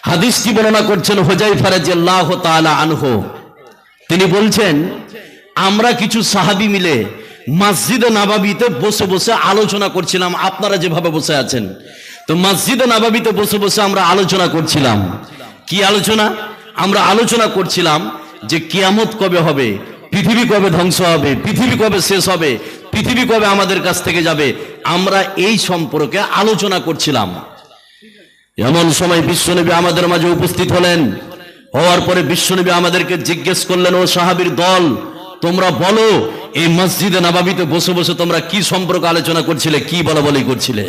হাদিসটি বর্ণনা করছেন হুযায়ফা রাদিয়াল্লাহু তাআলা আনহু। তিনি বলছেন, আমরা কিছু সাহাবী মিলে মসজিদে নববীতে বসে বসে আলোচনা করছিলাম, আপনারা যেভাবে বসে আছেন। তো মসজিদে নববীতে বসে বসে আমরা আলোচনা করছিলাম। কি আলোচনা? আমরা আলোচনা করছিলাম যে কিয়ামত কবে হবে, পৃথিবী কবে ধ্বংস হবে, পৃথিবী কবে শেষ হবে, পৃথিবী কবে আমাদের কাছ থেকে যাবে, আমরা এই সম্পর্কে আলোচনা করছিলাম। এমন সময় বিশ্বনবী আমাদের মাঝে উপস্থিত হলেন। হওয়ার পরে বিশ্বনবী আমাদেরকে জিজ্ঞেস করলেন, ও সাহাবীর দল, তোমরা বলো এই মসজিদে নববীতে বসে বসে তোমরা কি সম্পর্কে আলোচনা করছিলে, কি বলাবলি করছিলে?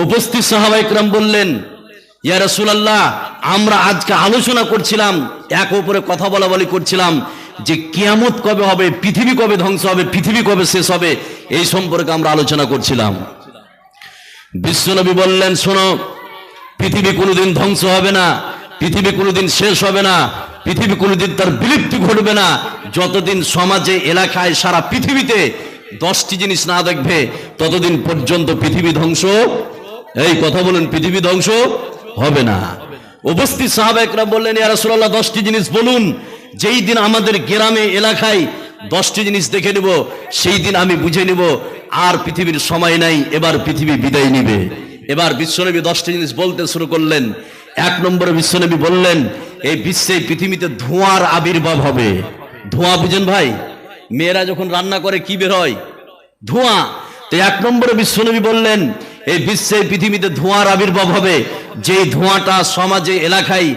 উপস্থিত সাহাবা ইকরাম বললেন, ইয়া রাসূলুল্লাহ, আমরা আজকে আলোচনা করছিলাম, এক অপরে কথা বলাবলি করছিলাম যে কিয়ামত কবে হবে, পৃথিবী কবে ধ্বংস হবে, পৃথিবী কবে শেষ হবে, এই সম্পর্কে আমরা আলোচনা করছিলাম। বিশ্বনবী বললেন, শোনো, পৃথিবী কোনোদিন ধ্বংস হবে না, পৃথিবী কোনোদিন শেষ হবে না, পৃথিবী কোনোদিন তার বিলুপ্তি ঘটবে না যতদিন সমাজে, এলাকায়, সারা পৃথিবীতে 10টি জিনিস না দেখবে ততদিন পর্যন্ত পৃথিবী ধ্বংস, এই কথা বলেন, পৃথিবী ধ্বংস হবে না। উপস্থিত সাহাবায়ে কেরাম বললেন, ইয়া রাসূলুল্লাহ, 10টি জিনিস বলুন, যেই দিন আমাদের গ্রামে এলাকায় 10টি জিনিস দেখে নেব, সেই দিন আমি বুঝে নেব আর পৃথিবীর সময় নাই, এবার পৃথিবী বিদায় নিবে। এবার বিশ্বনবী 10টি জিনিস বলতে শুরু করলেন। 1 নম্বরে বিশ্বনবী বললেন, এই বিশ্বে, পৃথিবীতে ধোঁয়ার আবির্ভাব হবে। ধোঁয়া বুঝেন ভাই? মেয়েরা যখন রান্না করে কি বের হয়? ধোঁয়া। তো 1 নম্বরে বিশ্বনবী বললেন, এই বিশ্বে, পৃথিবীতে ধোঁয়ার আবির্ভাব হবে, যে ধোঁয়াটা সমাজে, এলাকায়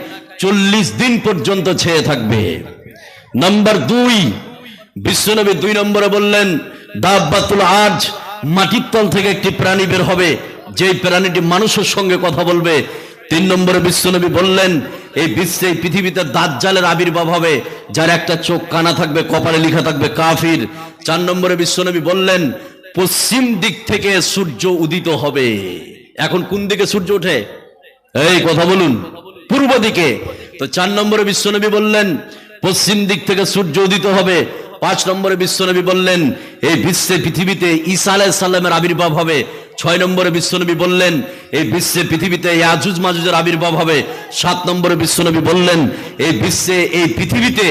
40 দিন পর্যন্ত ছেয়ে থাকবে। নাম্বার 2, বিশ্বনবী 2 নম্বরে বললেন, দাব্বাতুল আরজ, মাটির তল থেকে একটি প্রাণী বের হবে, যেই প্রাণীটি মানুষের সঙ্গে কথা বলবে। 3 নম্বরে বিশ্বনবী বললেন, এই বিশ্বে, পৃথিবীতে দাজ্জালের আবির্ভাব হবে, যার একটা চোখ কানা থাকবে, কপালে লেখা থাকবে কাফির। 4 নম্বরে বিশ্বনবী বললেন, পশ্চিম দিক থেকে সূর্য উদিত হবে। এখন কোন দিকে সূর্য ওঠে? এই কথা বলুন, পূর্ব দিকে। তো 4 নম্বরে বিশ্বনবী বললেন, পশ্চিম দিক থেকে সূর্য উদিত হবে। 5 নম্বরে বিশ্বনবী বললেন, এই বিশ্বে, পৃথিবীতে ঈসা আলাইহিস সালামের আবির্ভাব হবে। 6 নম্বরে বিশ্বনবী বললেন, এই বিশ্বে, পৃথিবীতে ইয়াজুজ মাজুজের আবির্ভাব হবে। 7 নম্বরে বিশ্বনবী বললেন, এই বিশ্বে, এই পৃথিবীতে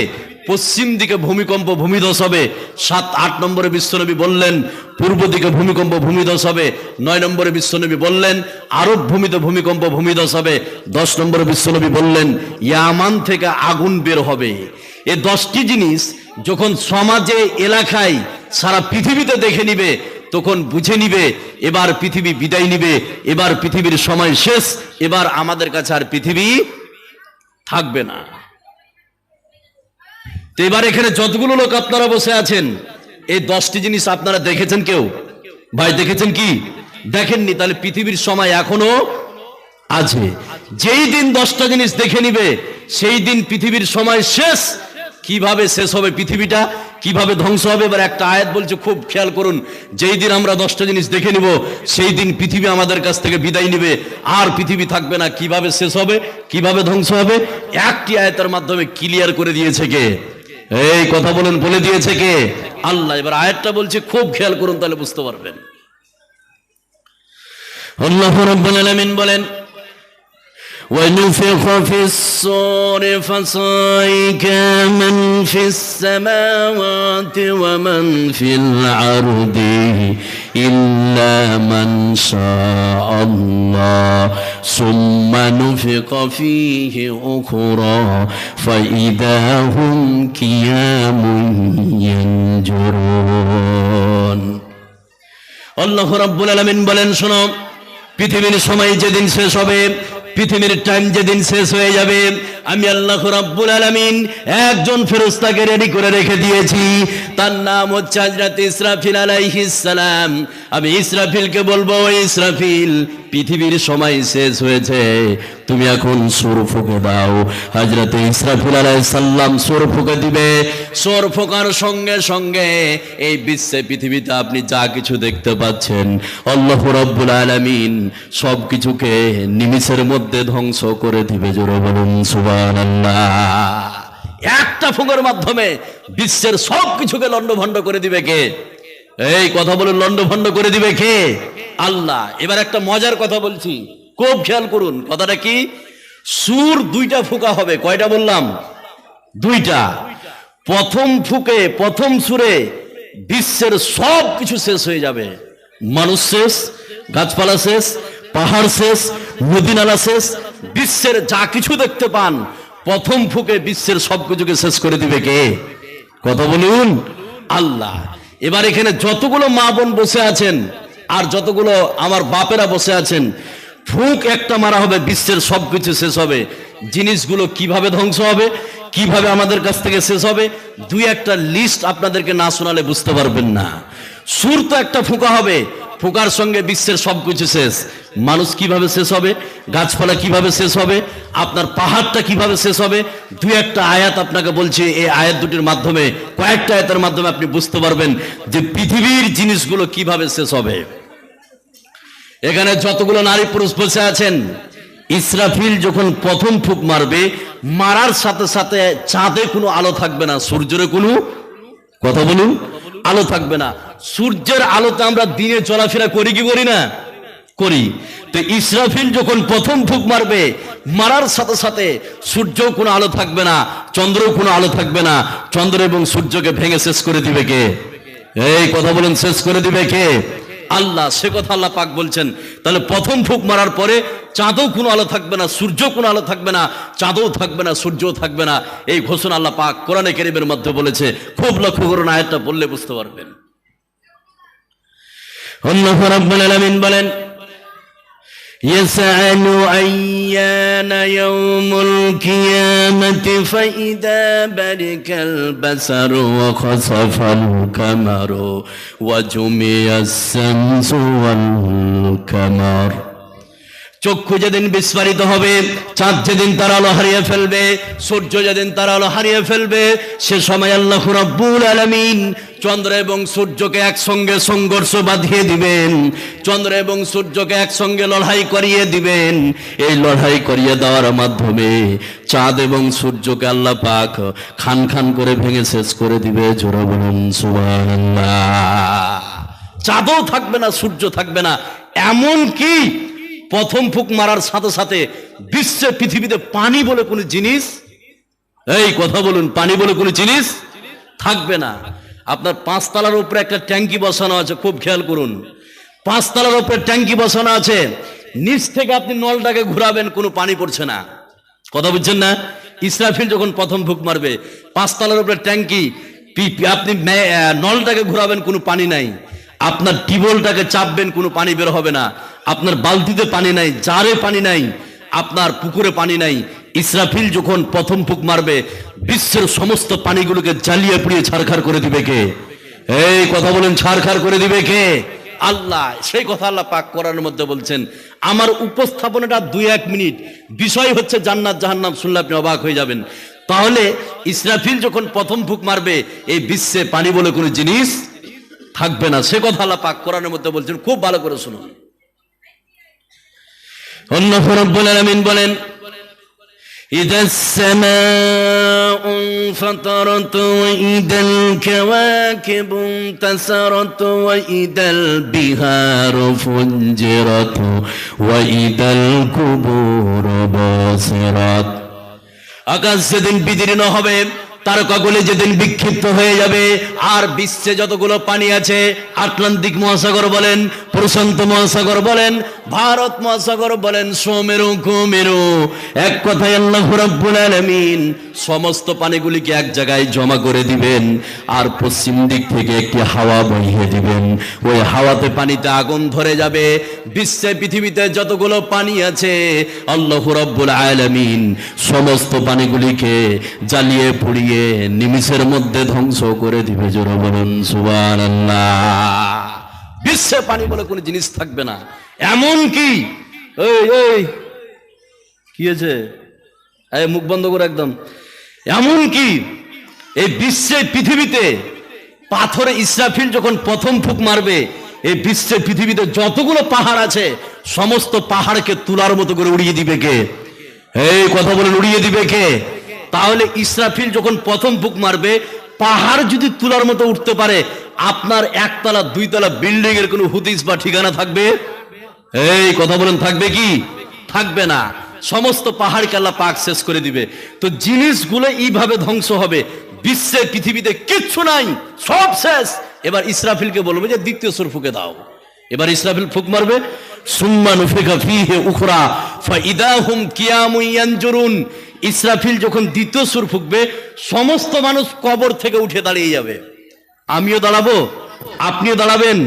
পশ্চিম দিকে ভূমিকম্প, ভূমিধস হবে। 7-8 নম্বরে বিশ্বনবী বললেন, পূর্ব দিকে ভূমিকম্প, ভূমিধস হবে। 9 নম্বরে বিশ্বনবী বললেন, আরব ভূমিতে ভূমিকম্প, ভূমিধস হবে। 10 নম্বরে বিশ্বনবী বললেন, ইয়ামান থেকে আগুন বের হবে। এই 10টি জিনিস যখন সমাজে, এলাকায়, সারা পৃথিবীতে দেখে নিবে, তখন বুঝে নিবে এবার পৃথিবী বিদায় নিবে, এবার পৃথিবীর সময় শেষ, এবার আমাদের কাছে আর পৃথিবী থাকবে না। তো এবার এখানে যতগুলো লোক আপনারা বসে আছেন, এই 10টি জিনিস আপনারা দেখেছেন? কেউ ভাই দেখেছেন কি? দেখেননি? তাহলে পৃথিবীর সময় এখনো আছে। যেই দিন 10টা জিনিস দেখে নিবে, সেই দিন পৃথিবীর সময় শেষ। কিভাবে শেষ হবে পৃথিবীটা, কিভাবে ধ্বংস হবে? এবার একটা আয়াত বলছে, খুব খেয়াল করুন, যেই দিন আমরা 10টা জিনিস দেখে নিব, সেই দিন পৃথিবী আমাদের কাছ থেকে বিদায় নিবে, আর পৃথিবী থাকবে না। কিভাবে শেষ হবে, কিভাবে ধ্বংস হবে, একটি আয়াতের মাধ্যমে ক্লিয়ার করে দিয়েছে কে? এই কথা বলুন, বলে দিয়েছে কে? আল্লাহ। এবার আয়াতটা বলছে, খুব খেয়াল করুন, তাহলে বুঝতে পারবেন। আল্লাহ রাব্বুল আলামিন বলেন, ونفخ في الصور فصعق من في السماوات ومن في الأرض إلا من شاء الله ثم نفخ فيه أخرى فإذا هم قيام ينظرون। আল্লাহ রাব্বুল আলামিন বলেন, শোনো, পৃথিবীর সময় যেদিন শেষ হবে, পৃথিবীর টাইম যেদিন শেষ হয়ে যাবে, আমি আল্লাহ রাব্বুল আলামিন একজন ফেরেশতাকে রেডি করে রেখে দিয়েছি। তার নাম হচ্ছে হযরত ইসরাফিল আলাইহিস সালাম। আমি ইসরাফিলকে বলবো, ইসরাফিল, পৃথিবীর সময় শেষ হয়েছে, তুমি এখন সূর ফুঁকে দাও। হযরত ইসরাফিল আলাইহিস সালাম সূর ফুঁকে দিবে। সূর ফোঁকার সঙ্গে সঙ্গে এই বিশ্বে, পৃথিবীতে আপনি যা কিছু দেখতে পাচ্ছেন, আল্লাহ রাব্বুল আলামিন সব কিছুকে নিমিষের মধ্যে ধ্বংস করে দিবে। জোরে বলুন সুবহানাল্লাহ। একটা ফুঁকের মাধ্যমে বিশ্বের সব কিছুকে লণ্ডভণ্ড করে দিবে কে? এই কথা বলুন, লণ্ডভণ্ড করে দিবে কে? আল্লাহ। এবার একটা মজার কথা বলছি, খুব খেয়াল করুন কথাটা কি, সুর দুইটা ফুঁকা হবে। কয়টা বললাম? দুইটা। প্রথম ফুঁকে প্রথম সুরে বিশ্বের সব কিছু শেষ হয়ে যাবে। মানুষ শেষ, গাছপালা শেষ, পাহাড় শেষ, নদী নালা শেষ, বিশ্বের যা কিছু দেখতে পান প্রথম ফুঁকে বিশ্বের সবকিছুকে শেষ করে দিবে কে? কথা বলুন, আল্লাহ। এবার এখানে যতগুলো মা বোন বসে আছেন আর যতগুলো আমার বাপেরা বসে আছেন, ফুঁক একটা মারা হবে, বিশ্বের সবকিছু শেষ হবে। জিনিসগুলো কিভাবে ধ্বংস হবে, কিভাবে আমাদের কাছ থেকে শেষ হবে, দুই একটা লিস্ট আপনাদেরকে না শোনালে বুঝতে পারবেন না। সুর তো একটা ফুঁকা হবে, ফুঁকার সঙ্গে বিশ্বের সবকিছু শেষ। মানুষ কিভাবে শেষ হবে, গাছপালা কিভাবে শেষ হবে, আপনার পাহাড়টা কিভাবে শেষ হবে, দুই একটা আয়াত আপনাকে বলছি। এই আয়াত দুটির মাধ্যমে, কয়েকটা আয়াতের মাধ্যমে আপনি বুঝতে পারবেন যে পৃথিবীর জিনিসগুলো কিভাবে শেষ হবে। এখানে যতগুলো নারী পুরুষ বসে আছেন, ইসরাফিল যখন প্রথম ফুঁক মারবে, মারার সাথে সাথে চাঁদে কোনো আলো থাকবে না, সূর্যের কোনো, কথা বলুন, আলো থাকবে না। সূর্যের আলোতে আমরা দিনে চলাফেরা করি কি করি না? করি। তো ইসরাফিল যখন প্রথম ফুঁক মারবে, মারার সাথে সাথে সূর্যও কোনো আলো থাকবে না, চন্দ্রও কোনো আলো থাকবে না। চন্দ্র এবং সূর্যকে ভেঙে শেষ করে দিবে কে? এই কথা বলেন, শেষ করে দিবে কে? আল্লাহ। সে কথা আল্লাহ পাক বলছেন। তাহলে প্রথম ফুঁক মারার পরে চাঁদও কোনো আলো থাকবে না, সূর্য কোনো আলো থাকবে না, চাঁদও থাকবে না, সূর্যও থাকবে না। এই ঘোষণা আল্লাহ পাক কোরআনে কারীমের মধ্যে বলেছে। খুব লক্ষ্য করুন, আয়াতটা বললে বুঝতে পারবেন। আল্লাহ রাব্বুল আলামিন বলেন, ইয়াসআলু আইয়ানা ইয়াউমুল কিয়ামাতি ফাইদা বারিকাল বাসারু ওয়া খাসাফাল কামারু ওয়া জুমিয়াস শামসু ওয়াল কামার। চক্ষু যেদিন বিস্ফারিত হবে, চাঁদ যেদিন তার আলো হারিয়ে ফেলবে, সূর্য যেদিন তার আলো হারিয়ে ফেলবে, সে সময় আল্লাহ রাব্বুল আলামিন চন্দ্র এবং সূর্যকে একসঙ্গে সংঘর্ষ বাঁধিয়ে দিবেন, চন্দ্র এবং সূর্যকে একসঙ্গে লড়াই করিয়ে দিবেন। এই লড়াই করিয়ে দেওয়ার মাধ্যমে চাঁদ এবং সূর্যকে আল্লাহ পাক খান খান করে ভেঙে শেষ করে দিবে। জোরে বলুন সুবহানাল্লাহ। চাঁদও থাকবে না, সূর্য থাকবে না। এমন কি প্রথম ফুঁক মারার সাথে সাথে বিশ্বে পৃথিবীতে পানি বলে কোনো জিনিস, এই কথা বলুন, পানি বলে কোনো জিনিস থাকবে না। আপনার 5 তলার উপরে একটা ট্যাঙ্কি বসানো আছে, খুব খেয়াল করুন। 5 তলার উপরে ট্যাঙ্কি বসানো আছে, নিচ থেকে আপনি নলটাকে ঘুরাবেন, কোনো পানি পড়ছে না। কথা বুঝছেন না? ইসরাফিল যখন প্রথম ফুঁক মারবে, 5 তলার উপরে ট্যাঙ্কি, আপনি নলটাকে ঘুরাবেন, কোনো পানি নাই। আপনার টিউবওয়েলটাকে চাপবেন, কোনো পানি বের হবে না। আপনার বালতিতে পানি নাই, জারে পানি নাই, আপনার পুকুরে পানি নাই। ইসরাফিল যখন প্রথম ফুঁক মারবে, বিশ্বের সমস্ত পানিগুলোকে জ্বালিয়ে পুড়িয়ে ছারখার করে দিবে কে? এই কথা বলেন, ছারখার করে দিবে কে? আল্লাহ। সেই কথা আল্লাহ পাক কোরআনের মধ্যে বলছেন। আমার উপস্থাপনাটা 2-1 মিনিট, বিষয় হচ্ছে জান্নাত জাহান্নাম, শুনলে আপনি অবাক হয়ে যাবেন। তাহলে ইসরাফিল যখন প্রথম ফুঁক মারবে, এই বিশ্বে পানি বলে কোনো জিনিস থাকবে না। সে কথা আল্লাহ পাক কোরআনের মধ্যে বলছেন, খুব ভালো করে শুনুন। আল্লাহ রাব্বুল আলামিন বলেন, ইদাস সামাউ ফাতারাত ওয়া ইদাল কাওয়াকিবু তাসারাত ওয়া ইদাল বিহারু ফুজিরাত ওয়া ইদাল কুবুরু বাসিরাত। আকাশ যেদিন বিদীর্ণ হবে, তারকাগুলি যেদিন বিক্ষিপ্ত হয়ে যাবে, আর বিশ্বে যতগুলো পানি আছে, আটলান্টিক মহাসাগর বলেন, প্রশান্ত মহাসাগর বলেন, ভারত মহাসাগর বলেন, সুমেরু কুমেরু, এক কথায় আল্লাহ রাব্বুল আলামিন সমস্ত পানিগুলিকে এক জায়গায় জমা করে দিবেন, আর পশ্চিম দিক থেকে একটি হাওয়া বইয়ে দিবেন। ওই হাওয়াতে পানিতে আগুন ধরে যাবে। বিশ্বে পৃথিবীতে যতগুলো পানি আছে, আল্লাহ রাব্বুল আলামিন সমস্ত পানিগুলিকে জ্বালিয়ে পুড়িয়ে নিমিষের মধ্যে ধ্বংস করে দিবে। জোরে বলুন সুবহানাল্লাহ। বিশ্বে পানি বলে কোনো জিনিস থাকবে না। এমন কি, এই কি হয়েছে, এই মুখ বন্ধ করে একদম। এমন কি এই বিশ্বে পৃথিবীতে পাথরে ইসরাফিল যখন প্রথম ফুঁক মারবে, এই বিশ্বে পৃথিবীতে যতগুলো পাহাড় আছে, সমস্ত পাহাড়কে তুলার মতো করে উড়িয়ে দিবে কে? এই কথা বলেন, উড়িয়ে দিবে কে? তাহলে ইসরাফিল যখন প্রথম ফুঁক মারবে, পাহাড় যদি তুলার মতো উঠতে পারে, আপনার 1 তলা 2 তলা বিল্ডিং এর কোনো হুদিস বা ঠিকানা থাকবে? এই কথা বলেন, থাকবে কি? থাকবে না, সমস্ত পাহাড়কে আল্লাহ পাক শেষ করে দিবে। তো জিনিসগুলো এইভাবে ধ্বংস হবে, বিশ্বে পৃথিবীতে কিচ্ছু নাই, সব শেষ। এবার ইসরাফিলকে বলবে যে দ্বিতীয় সুর ফুঁকে দাও। এবার ইসরাফিল ফুঁক মারবে, সুম্মা নুফিখা ফীহি উখরা ফাইদা হুম কিয়ামুন ইয়ানজুরুন। ইসরাফিল যখন দ্বিতীয় সুর ফুঁকবে, সমস্ত মানুষ কবর থেকে উঠে দাঁড়িয়ে যাবে। আমিও দাঁড়াবো, আপনিও দাঁড়াবেন,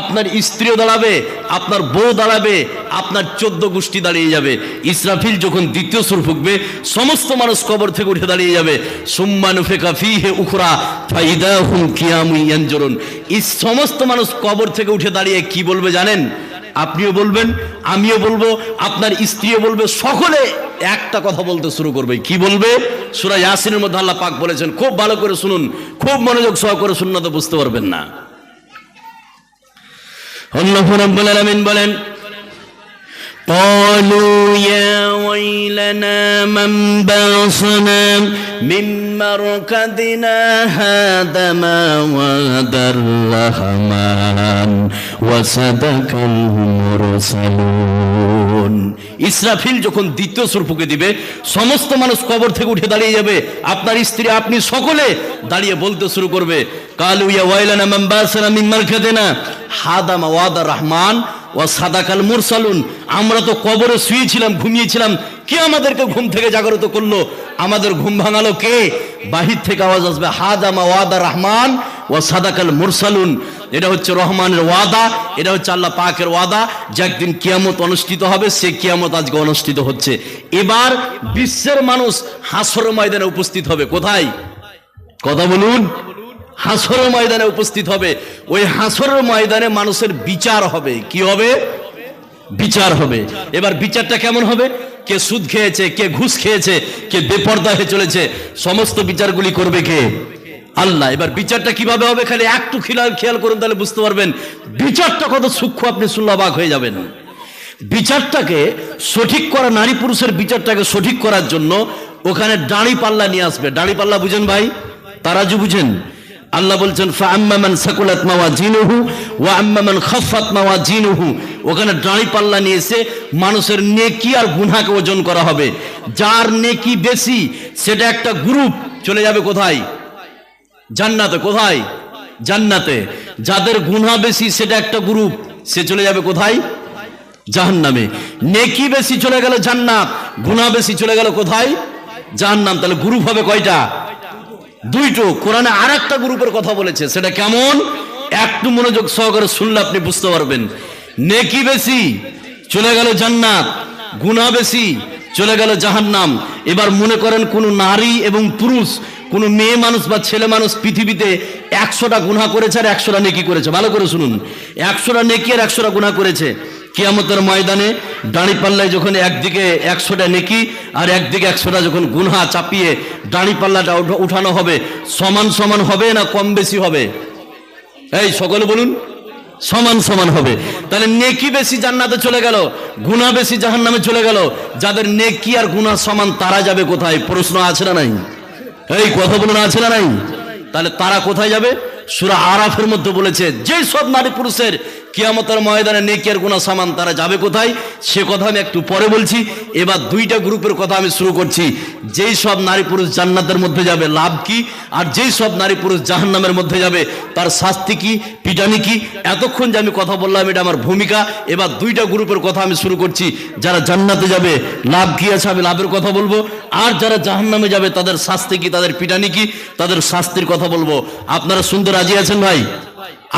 আপনার স্ত্রীও দাঁড়াবে, আপনার বউ দাঁড়াবে, আপনার 14 গোষ্ঠী দাঁড়িয়ে যাবে। ইসরাফিল যখন দ্বিতীয় সুর ফুঁকবে, সমস্ত মানুষ কবর থেকে উঠে দাঁড়িয়ে যাবে। সুম্মা নুফিখা ফীহি উখরা ফাইদা হুম কিয়ামুন ইয়ানজুরুন। এই সমস্ত মানুষ কবর থেকে উঠে দাঁড়িয়ে কি বলবে জানেন? আপনিও বলবেন, আমিও বলবো, আপনার স্ত্রীও বলবে, সকলে একটা কথা বলতে শুরু করবে। কি বলবে? সূরা ইয়াসিনের মধ্যে আল্লাহ পাক বলেছেন, খুব ভালো করে শুনুন, খুব মনোযোগ সহকারে শুনুন, না তো বুঝতে পারবেন না। আল্লাহ রাব্বুল আলামিন বলেন, قالوا يا ويلنا من بعثنا من مرقدنا هذا ما وعد الرحمن وصدق المرسلون। ইসরাফিল যখন দ্বিতীয় সুর ফুঁকে দিবে, সমস্ত মানুষ কবর থেকে উঠে দাঁড়িয়ে যাবে। আপনার স্ত্রী, আপনি সকলে দাঁড়িয়ে বলতে শুরু করবে, কালু ইয়া ওয়াইলানা মান বাসানা মিন মারকাদিনা হাদা মা ওয়াদা রহমান ও সাদাকাল মুরসালুন। আমরা তো কবরে শুয়েছিলাম, ঘুমিয়েছিলাম, কে আমাদেরকে ঘুম থেকে জাগ্রত করলো? আমাদের ঘুম ভাঙালো কে? বাহির থেকে আওয়াজ আসবে, হাদা মা ওয়াদা রহমান ও সাদাকাল মুরসালুন। এটা হচ্ছে রহমানের ওয়াদা, এটা হচ্ছে আল্লাহ পাকের ওয়াদা যে একদিন কিয়ামত অনুষ্ঠিত হবে। সে কিয়ামত আজকে অনুষ্ঠিত হচ্ছে। এবার বিশ্বের মানুষ হাসরের ময়দানে উপস্থিত হবে। কোথায়? কথা বলুন। হাসরের ময়দানে উপস্থিত হবে। ওই হাসরের ময়দানে মানুষের বিচার হবে। কি হবে? বিচার হবে। এবার বিচারটা কেমন হবে? কে সুদ খেয়েছে, কে ঘুষ খেয়েছে, কে বেপরদা হয়ে চলেছে, সমস্ত বিচারগুলি করবে কে? আল্লাহ। এবার বিচারটা কিভাবে হবে? খালি একটু খেয়াল করুন, তাহলে বুঝতে পারবেন বিচারটা কত সূক্ষ্ম। আপনি শুনলে অবাক হয়ে যাবেন। বিচারটাকে সঠিক করা, নারী পুরুষের বিচারটাকে সঠিক করার জন্য ওখানে দাড়ি পাল্লা নিয়ে আসবে। দাড়ি পাল্লা বুঝেন ভাই? তারাজু বুঝেন? আল্লাহ বলছেন, ফাআম্মা মান সাকুলাত মাওয়াজিনুহু ওয়া আম্মা মান খাফফাত মাওয়াজিনুহু। ওখানে দাড়ি পাল্লা নিয়ে এসে মানুষের নেকি আর গুনাহকে ওজন করা হবে। যার নেকি বেশি সেটা একটা গ্রুপ চলে যাবে কোথায়? জান্নাতে। কোথায়? জান্নাতে। যাদের গুনাহ বেশি সেটা একটা গ্রুপ, সে চলে যাবে কোথায়? জাহান্নামে। নেকি বেশি চলে গেল জান্নাত, গুনাহ বেশি চলে গেল কোথায়? জাহান্নাম। তাহলে গ্রুপ হবে কয়টা? দুইটো। কোরআনে আর একটা গ্রুপের কথা বলেছে, সেটা কেমন? একটু মনোযোগ সহকারে শুনলে আপনি বুঝতে পারবেন। নেকি বেশি চলে গেল জান্নাত, গুনাহ বেশি চলে গেল জাহান্নাম। এবার মনে করেন কোন নারী এবং পুরুষ, কোন মেয়ে মানুষ বা ছেলে মানুষ পৃথিবীতে 100টা গুনাহ করেছে আর 100টা নেকি করেছে। ভালো করে শুনুন, 100টা নেকি আর 100টা গুনাহ করেছে। কিয়ামতের ময়দানে দাড়ি পাল্লায় যখন একদিকে 100টা নেকি আর একদিকে 100টা যখন গুনাহ চাপিয়ে দাড়ি পাল্লাটা উঠানো হবে, সমান সমান হবে না কম বেশি হবে? এই সকলে বলুন, সমান সমান হবে। তাহলে নেকি বেশি জান্নাতে চলে গেল, গুনাহ বেশি জাহান্নামে চলে গেল। যাদের নেকি আর গুনাহ সমান তারা যাবে কোথায়? প্রশ্ন আছে না নাই? এই কথা বলুন, আছে না নাই? তাহলে তারা কোথায় যাবে? সূরা আরাফের মধ্যে বলেছে, যে সব নারী পুরুষের কিয়ামতের ময়দানে নেকি আর গুনাহ সমান, তারা যাবে কোথায়? সে কথা আমি একটু পরে বলছি। এবার দুইটা গ্রুপের কথা আমি শুরু করছি। যেই সব নারী পুরুষ জান্নাতের মধ্যে যাবে, লাভ কি? আর যেই সব নারী পুরুষ জাহান্নামের মধ্যে যাবে, তার শাস্তি কি, পিটানি কি? এতক্ষণ যে আমি কথা বললাম এটা আমার ভূমিকা। এবার দুইটা গ্রুপের কথা আমি শুরু করছি। যারা জান্নাতে যাবে লাভ কি আছে আমি লাভের কথা বলবো, আর যারা জাহান্নামে যাবে তাদের শাস্তি কি, তাদের পিটানি কি, তাদের শাস্তির কথা বলবো। আপনারা শুনতে রাজি আছেন ভাই?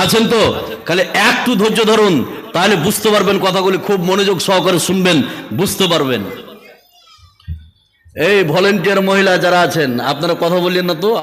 আছেন তো? তাহলে একটু ধৈর্য ধরুন, তাহলে বুঝতে পারবেন কথাগুলি। খুব মনোযোগ সহকারে শুনবেন, বুঝতে পারবেন। এই ভলেন্টিয়ার মহিলা যারা আছেন, আপনারা কথা বললেন না তো?